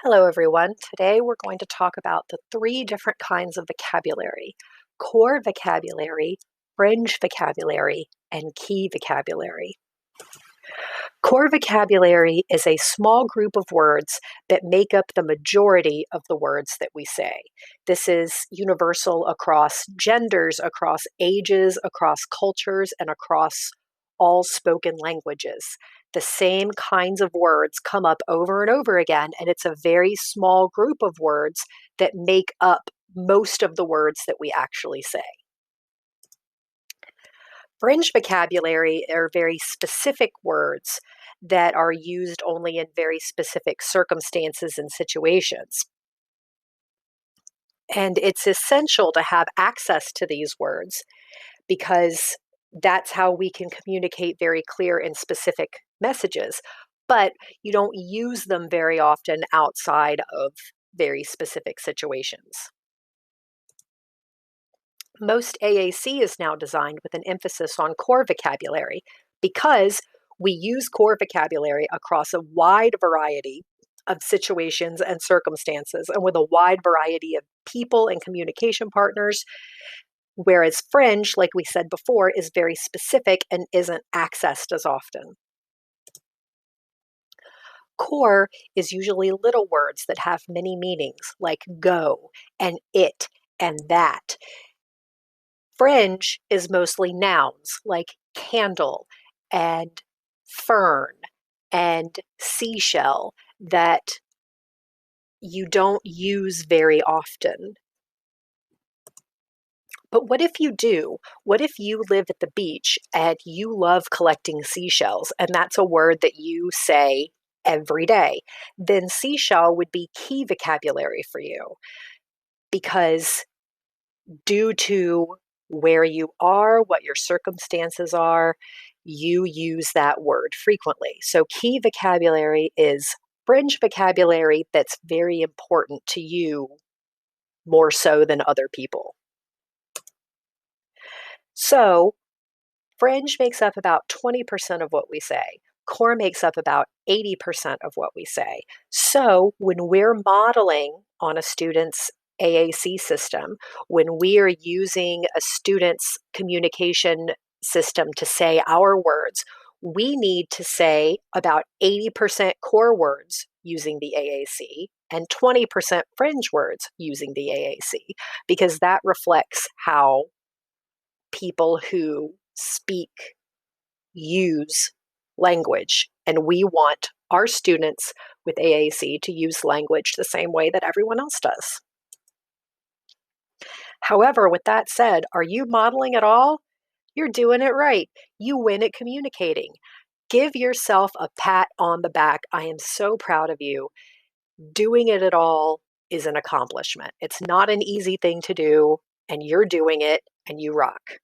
Hello, everyone. Today we're going to talk about the three different kinds of vocabulary: core vocabulary, fringe vocabulary, and key vocabulary. Core vocabulary is a small group of words that make up the majority of the words that we say. This is universal across genders, across ages, across cultures, and across all spoken languages. The same kinds of words come up over and over again, and it's a very small group of words that make up most of the words that we actually say. Fringe vocabulary are very specific words that are used only in very specific circumstances and situations. And it's essential to have access to these words because that's how we can communicate very clear and specific messages. But you don't use them very often outside of very specific situations. Most AAC is now designed with an emphasis on core vocabulary because we use core vocabulary across a wide variety of situations and circumstances and with a wide variety of people and communication partners, whereas fringe, like we said before, is very specific and isn't accessed as often. Core is usually little words that have many meanings, like go and it and that. Fringe is mostly nouns like candle and fern and seashell that you don't use very often. But what if you do? What if you live at the beach and you love collecting seashells and that's a word that you say every day? Then seashell would be key vocabulary for you because due to where you are, what your circumstances are, you use that word frequently. So key vocabulary is fringe vocabulary that's very important to you more so than other people. So fringe makes up about 20% of what we say. Core makes up about 80% of what we say. So when we're modeling on a student's AAC system, when we are using a student's communication system to say our words, we need to say about 80% core words using the AAC and 20% fringe words using the AAC, because that reflects how people who speak use language. And we want our students with AAC to use language the same way that everyone else does. However, with that said, are you modeling at all? You're doing it right. You win at communicating. Give yourself a pat on the back. I am so proud of you. Doing it at all is an accomplishment. It's not an easy thing to do, and you're doing it, and you rock.